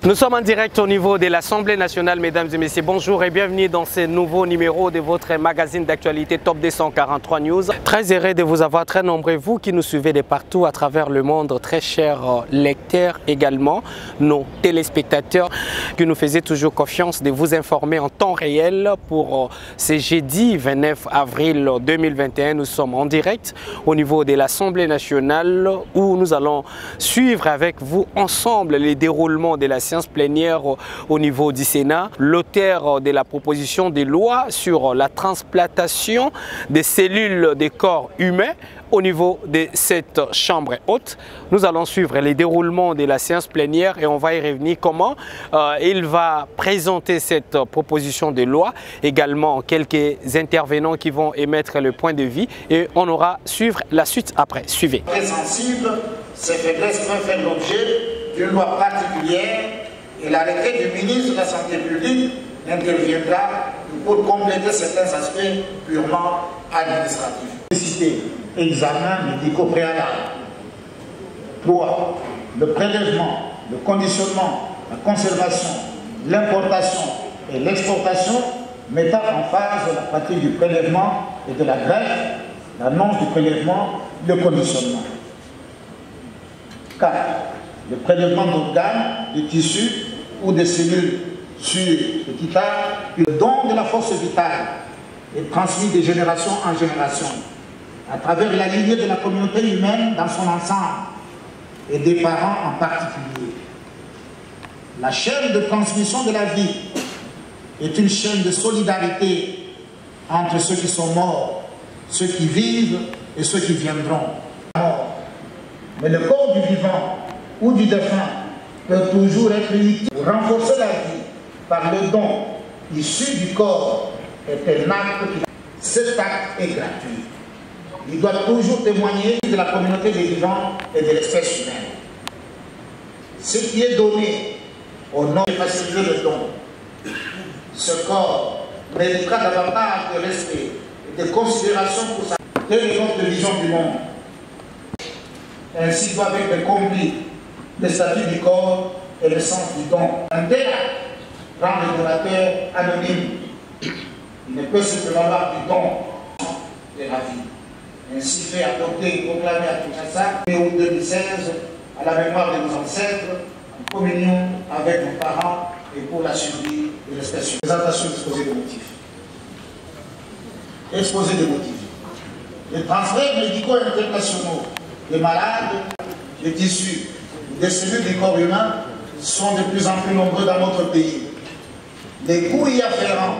Nous sommes en direct au niveau de l'Assemblée nationale, mesdames et messieurs. Bonjour et bienvenue dans ce nouveau numéro de votre magazine d'actualité Top 243 News. Très heureux de vous avoir, très nombreux, vous qui nous suivez de partout à travers le monde, très chers lecteurs également, nos téléspectateurs qui nous faisaient toujours confiance de vous informer en temps réel pour ce jeudi 29 avril 2021. Nous sommes en direct au niveau de l'Assemblée nationale où nous allons suivre avec vous ensemble les déroulements de la séance plénière au niveau du Sénat. L'auteur de la proposition de loi sur la transplantation des cellules des corps humains au niveau de cette chambre haute. Nous allons suivre les déroulements de la séance plénière et on va y revenir comment il va présenter cette proposition de loi. Également quelques intervenants qui vont émettre le point de vue et on aura suivre la suite après. Suivez. Très sensible, ces faiblesses peuvent faire l'objet d'une loi particulière et l'arrêté du ministre de la Santé publique interviendra pour compléter certains aspects purement administratifs. Nécessité, examen médico préalable. 3. Le prélèvement, le conditionnement, la conservation, l'importation et l'exportation mettant en phase la pratique du prélèvement et de la greffe, l'annonce du prélèvement, le conditionnement. 4. Le prélèvement d'organes, de tissus ou de cellules sur le titane, le don de la force vitale est transmis de génération en génération à travers la lignée de la communauté humaine dans son ensemble et des parents en particulier. La chaîne de transmission de la vie est une chaîne de solidarité entre ceux qui sont morts, ceux qui vivent et ceux qui viendront. Mais le corps du vivant ou du défunt peut toujours être utile pour renforcer la vie par le don issu du corps est un acte qui... Cet acte est gratuit. Il doit toujours témoigner de la communauté des vivants et de l'espèce humaine. Ce qui est donné au nom de faciliter le don. Ce corps méritera davantage de respect et de considération pour sa de vision du monde. Ainsi doivent être compris le statut du corps et le sens du don. Un tel acte rend le donateur anonyme. Il ne peut se prévaloir du don de la vie. Ainsi fait adopter et proclamer à Kinshasa, en août 2016, à la mémoire de nos ancêtres, en communion avec nos parents et pour la survie de l'espèce humaine. Présentation exposée des motifs. Exposé des motifs. Les transferts médicaux internationaux des malades, des tissus, des cellules du corps humain sont de plus en plus nombreux dans notre pays. Les coûts y afférents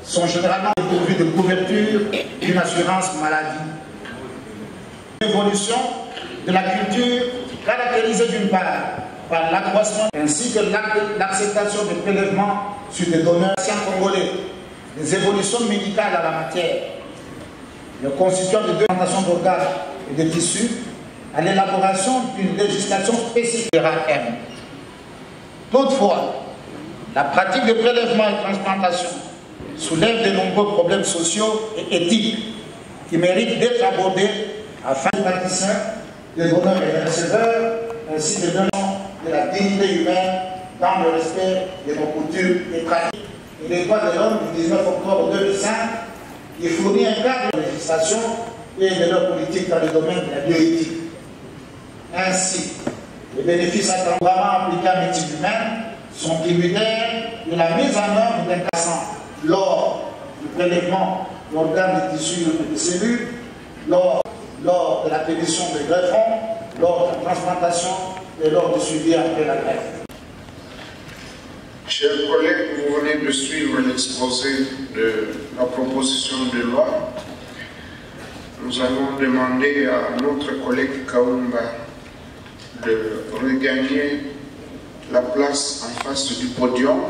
sont généralement pourvus de couverture d'une assurance maladie. L'évolution de la culture caractérisée d'une part par l'accroissement ainsi que l'acceptation des prélèvements sur des donneurs congolais, des évolutions médicales à la matière, le constituant de deux plantations d'organes et de tissus, à l'élaboration d'une législation spécifique de RAM. Toutefois, la pratique de prélèvement et transplantation soulève de nombreux problèmes sociaux et éthiques qui méritent d'être abordés afin de praticiens, des donneurs et des receveurs, ainsi que de la dignité humaine dans le respect de nos coutumes et pratiques. Et les droits de l'homme du 19 octobre 2005 qui fournit un cadre de législation et de leur politique dans le domaine de la bioéthique. Ainsi, les bénéfices attendamment appliqués à médecine humaine sont tributaires de la mise en œuvre d'un cassant lors du prélèvement d'organes, de tissus et de cellules, lors de la pétition de greffons, lors de la transplantation et lors du suivi après la greffe. Chers collègues, vous venez de suivre l'exposé de la proposition de loi. Nous allons demander à notre collègue Kaoumba de regagner la place en face du podium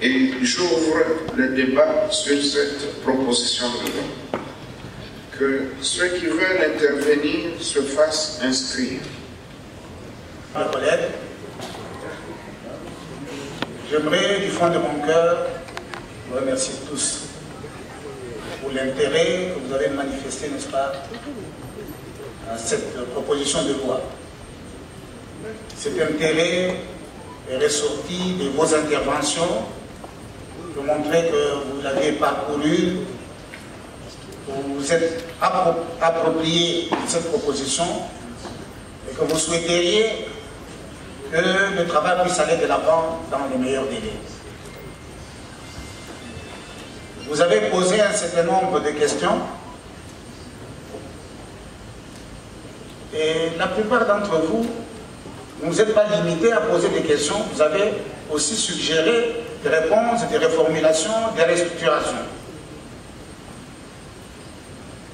et j'ouvre le débat sur cette proposition de loi. Que ceux qui veulent intervenir se fassent inscrire. Mes collègues, j'aimerais du fond de mon cœur vous remercier tous pour l'intérêt que vous avez manifesté, n'est-ce pas, à cette proposition de loi. Cet intérêt est ressorti de vos interventions, de montrer que vous l'avez parcouru, vous vous êtes approprié de cette proposition et que vous souhaiteriez que le travail puisse aller de l'avant dans les meilleurs délais. Vous avez posé un certain nombre de questions et la plupart d'entre vous, vous n'êtes pas limité à poser des questions, vous avez aussi suggéré des réponses, des reformulations, des restructurations.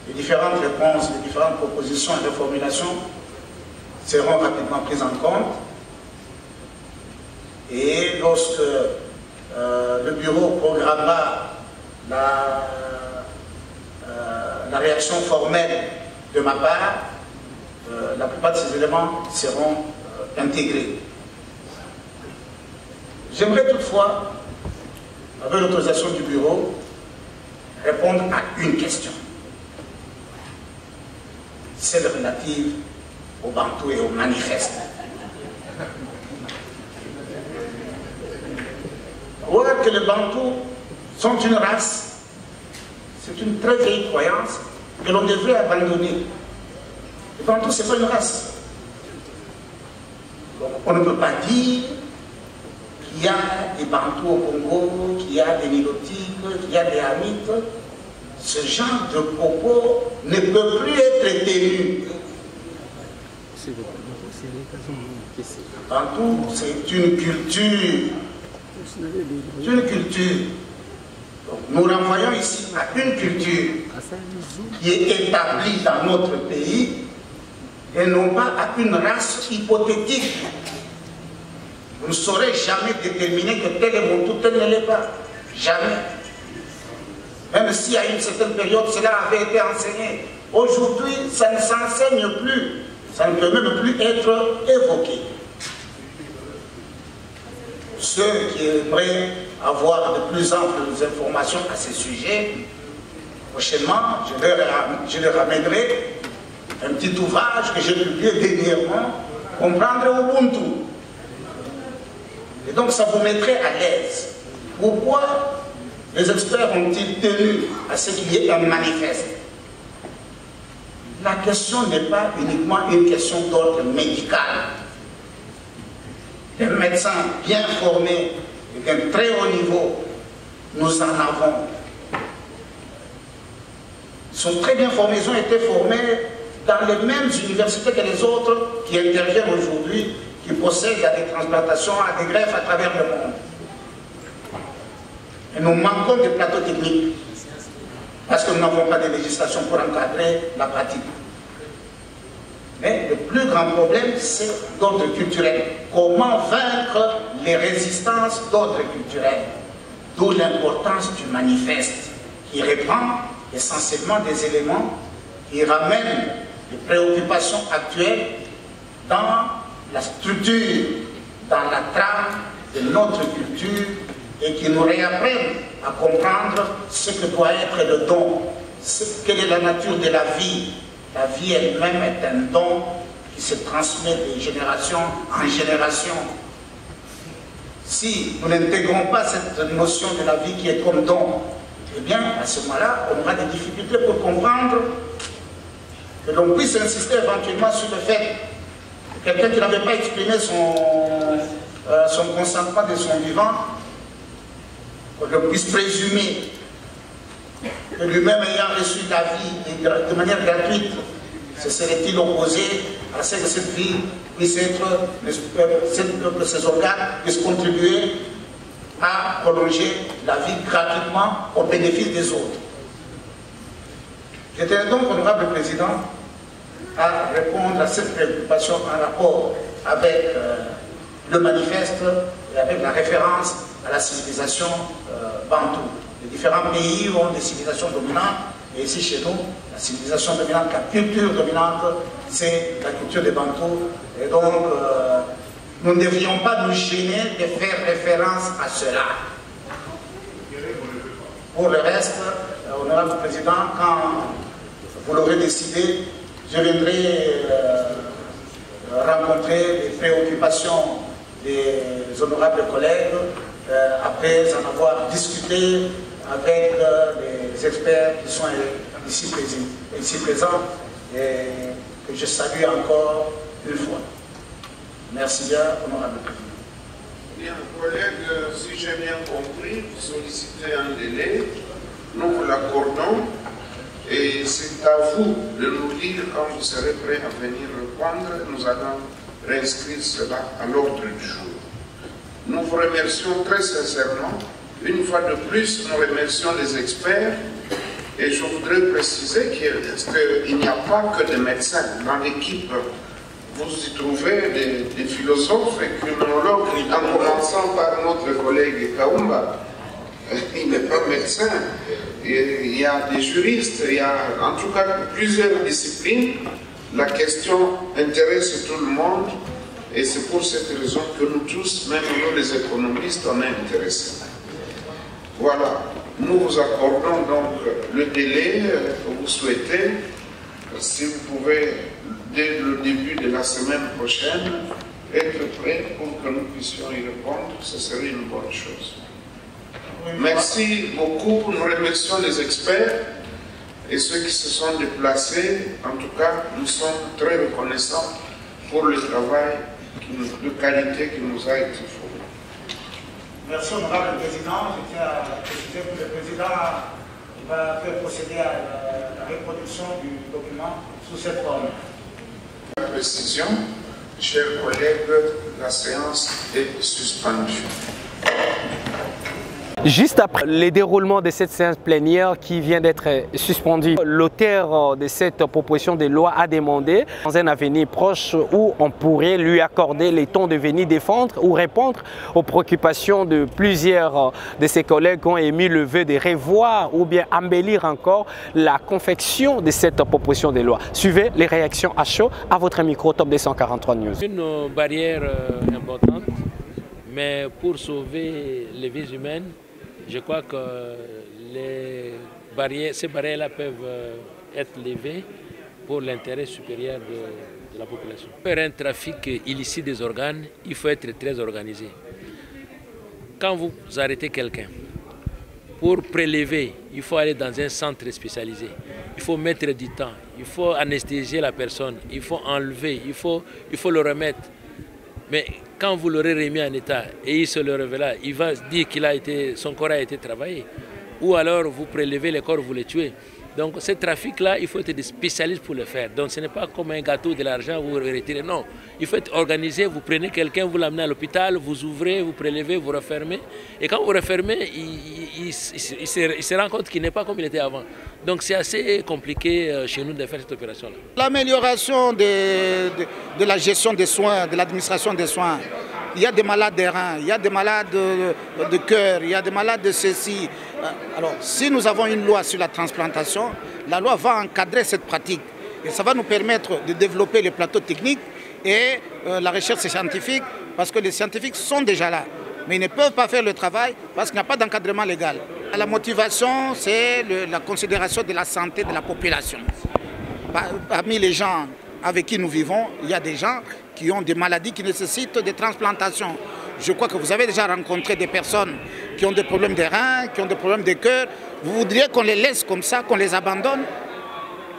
Les différentes réponses, les différentes propositions et reformulations seront rapidement prises en compte. Et lorsque le bureau programmera la réaction formelle de ma part, la plupart de ces éléments seront intégrés. J'aimerais toutefois, avec l'autorisation du bureau, répondre à une question. Celle relative au Bantou et au manifeste. Voir que les Bantous sont une race, c'est une très vieille croyance que l'on devrait abandonner. Les Bantous, ce n'est pas une race. Donc, on ne peut pas dire qu'il y a des Bantous au Congo, qu'il y a des Nilotiques, qu'il y a des Hamites. Ce genre de propos ne peut plus être tenu. Bantou, c'est une culture. C'est une culture. Donc, nous renvoyons ici à une culture qui est établie dans notre pays et non pas à une race hypothétique. Vous ne saurez jamais déterminer que tel est Bantou, tel ne l'est pas. Jamais. Même si à une certaine période cela avait été enseigné. Aujourd'hui, ça ne s'enseigne plus. Ça ne peut même plus être évoqué. Ceux qui aimeraient avoir de plus amples informations à ce sujet, prochainement, je leur ramènerai un petit ouvrage que j'ai publié dernièrement, Comprendre Ubuntu. Et donc ça vous mettrait à l'aise. Pourquoi les experts ont-ils tenu à ce qu'il y ait un manifeste? La question n'est pas uniquement une question d'ordre médical. Des médecins bien formés et d'un très haut niveau, nous en avons. Ils sont très bien formés, ils ont été formés dans les mêmes universités que les autres qui interviennent aujourd'hui, qui procèdent à des transplantations, à des greffes à travers le monde. Et nous manquons de plateaux techniques parce que nous n'avons pas de législation pour encadrer la pratique. Mais le plus grand problème, c'est d'ordre culturel. Comment vaincre les résistances d'ordre culturel? D'où l'importance du manifeste, qui reprend essentiellement des éléments qui ramènent les préoccupations actuelles dans la structure, dans la trame de notre culture et qui nous réapprennent à comprendre ce que doit être le don, quelle est la nature de la vie. La vie elle-même est un don qui se transmet de génération en génération. Si nous n'intégrons pas cette notion de la vie qui est comme don, eh bien, à ce moment-là, on aura des difficultés pour comprendre que l'on puisse insister éventuellement sur le fait que quelqu'un qui n'avait pas exprimé son consentement de son vivant, qu'on puisse présumer que lui-même ayant reçu la vie de manière gratuite, se serait-il opposé à ce que cette vie puisse être, que ces organes puissent contribuer à prolonger la vie gratuitement au bénéfice des autres. J'étais donc, honorable président, à répondre à cette préoccupation en rapport avec le manifeste et avec la référence à la civilisation bantoue. Les différents pays ont des civilisations dominantes, et ici chez nous, la civilisation dominante, la culture dominante, c'est la culture des Bantous. Et donc, nous ne devrions pas nous gêner de faire référence à cela. Pour le reste, honorable président, quand vous l'aurez décidé, je viendrai rencontrer les préoccupations des honorables collègues, après en avoir discuté avec les experts qui sont ici présents, et que je salue encore une fois. Merci bien, honorable président. Bien, collègues, si j'ai bien compris, vous sollicitez un délai, nous vous l'accordons, et c'est à vous de nous dire quand vous serez prêts à venir répondre. Nous allons réinscrire cela à l'ordre du jour. Nous vous remercions très sincèrement. Une fois de plus, nous remercions les experts. Et je voudrais préciser qu'il n'y a pas que des médecins dans l'équipe. Vous y trouvez des philosophes et criminologues, en commençant par notre collègue Kaumba. Il n'est pas médecin. Il y a des juristes, il y a en tout cas plusieurs disciplines. La question intéresse tout le monde et c'est pour cette raison que nous tous, même nous les économistes, on est intéressés. Voilà, nous vous accordons donc le délai que vous souhaitez. Si vous pouvez, dès le début de la semaine prochaine, être prêt pour que nous puissions y répondre, ce serait une bonne chose. Merci beaucoup, nous remercions les experts et ceux qui se sont déplacés. En tout cas, nous sommes très reconnaissants pour le travail de qualité qui nous a été fourni. Merci, honorable président. Je tiens à préciser que le président va faire procéder à la reproduction du document sous cette forme. La précision, chers collègues, la séance est suspendue. Juste après le déroulement de cette séance plénière qui vient d'être suspendue, l'auteur de cette proposition de loi a demandé, dans un avenir proche, où on pourrait lui accorder le temps de venir défendre ou répondre aux préoccupations de plusieurs de ses collègues qui ont émis le vœu de revoir ou bien embellir encore la confection de cette proposition de loi. Suivez les réactions à chaud à votre micro Top 243 News. Une barrière importante, mais pour sauver les vies humaines, je crois que ces barrières-là peuvent être levées pour l'intérêt supérieur de la population. Pour faire un trafic illicite des organes, il faut être très organisé. Quand vous arrêtez quelqu'un, pour prélever, il faut aller dans un centre spécialisé. Il faut mettre du temps, il faut anesthésier la personne, il faut enlever, il faut le remettre. Mais quand vous l'aurez remis en état et il se le révéla, il va dire que son corps a été travaillé. Ou alors vous prélevez le corps, vous le tuez. Donc ce trafic-là, il faut être des spécialistes pour le faire. Donc ce n'est pas comme un gâteau de l'argent, vous le retirez. Non, il faut être organisé, vous prenez quelqu'un, vous l'amenez à l'hôpital, vous ouvrez, vous prélevez, vous refermez. Et quand vous refermez, il se rend compte qu'il n'est pas comme il était avant. Donc c'est assez compliqué chez nous de faire cette opération-là. L'amélioration de la gestion des soins, de l'administration des soins. Il y a des malades des reins, il y a des malades de cœur, il y a des malades de ceci. Alors, si nous avons une loi sur la transplantation, la loi va encadrer cette pratique. Et ça va nous permettre de développer les plateaux techniques et la recherche scientifique, parce que les scientifiques sont déjà là. Mais ils ne peuvent pas faire le travail parce qu'il n'y a pas d'encadrement légal. La motivation, c'est la considération de la santé de la population. Parmi les gens avec qui nous vivons, il y a des gens qui ont des maladies qui nécessitent des transplantations. Je crois que vous avez déjà rencontré des personnes qui ont des problèmes de reins, qui ont des problèmes de cœur. Vous voudriez qu'on les laisse comme ça, qu'on les abandonne?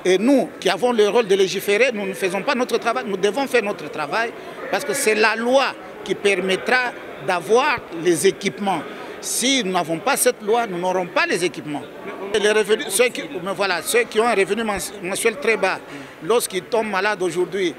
Et nous, qui avons le rôle de légiférer, nous ne faisons pas notre travail. Nous devons faire notre travail parce que c'est la loi qui permettra d'avoir les équipements. Si nous n'avons pas cette loi, nous n'aurons pas les équipements. Et les revenus, ceux qui ont un revenu mensuel très bas, lorsqu'ils tombent malades aujourd'hui,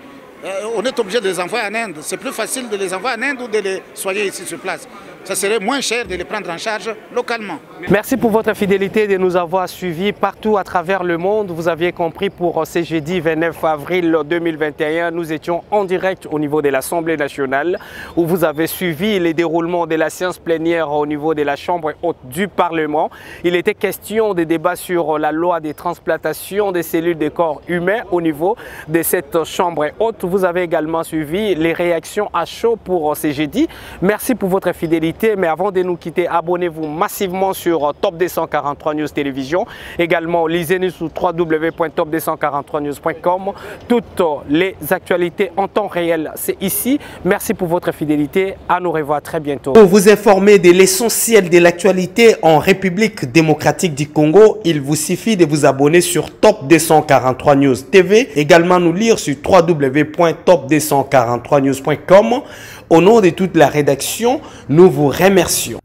on est obligé de les envoyer en Inde. C'est plus facile de les envoyer en Inde ou de les soigner ici sur place. Ça serait moins cher de les prendre en charge localement. Merci pour votre fidélité de nous avoir suivis partout à travers le monde. Vous aviez compris, pour ce jeudi 29 avril 2021, nous étions en direct au niveau de l'Assemblée nationale où vous avez suivi les déroulements de la séance plénière au niveau de la Chambre haute du Parlement. Il était question de débats sur la loi des transplantations des cellules de corps humains au niveau de cette Chambre haute. vous avez également suivi les réactions à chaud pour ces jeudis. Merci pour votre fidélité. Mais avant de nous quitter, abonnez-vous massivement sur Top 243 News Télévision. Également, lisez-nous sur www.top243news.com. Toutes les actualités en temps réel, c'est ici. Merci pour votre fidélité. À nous revoir très bientôt. Pour vous informer de l'essentiel de l'actualité en République démocratique du Congo, il vous suffit de vous abonner sur Top 243 News TV. Également nous lire sur www.top243news.com. Au nom de toute la rédaction, nous vous remercions.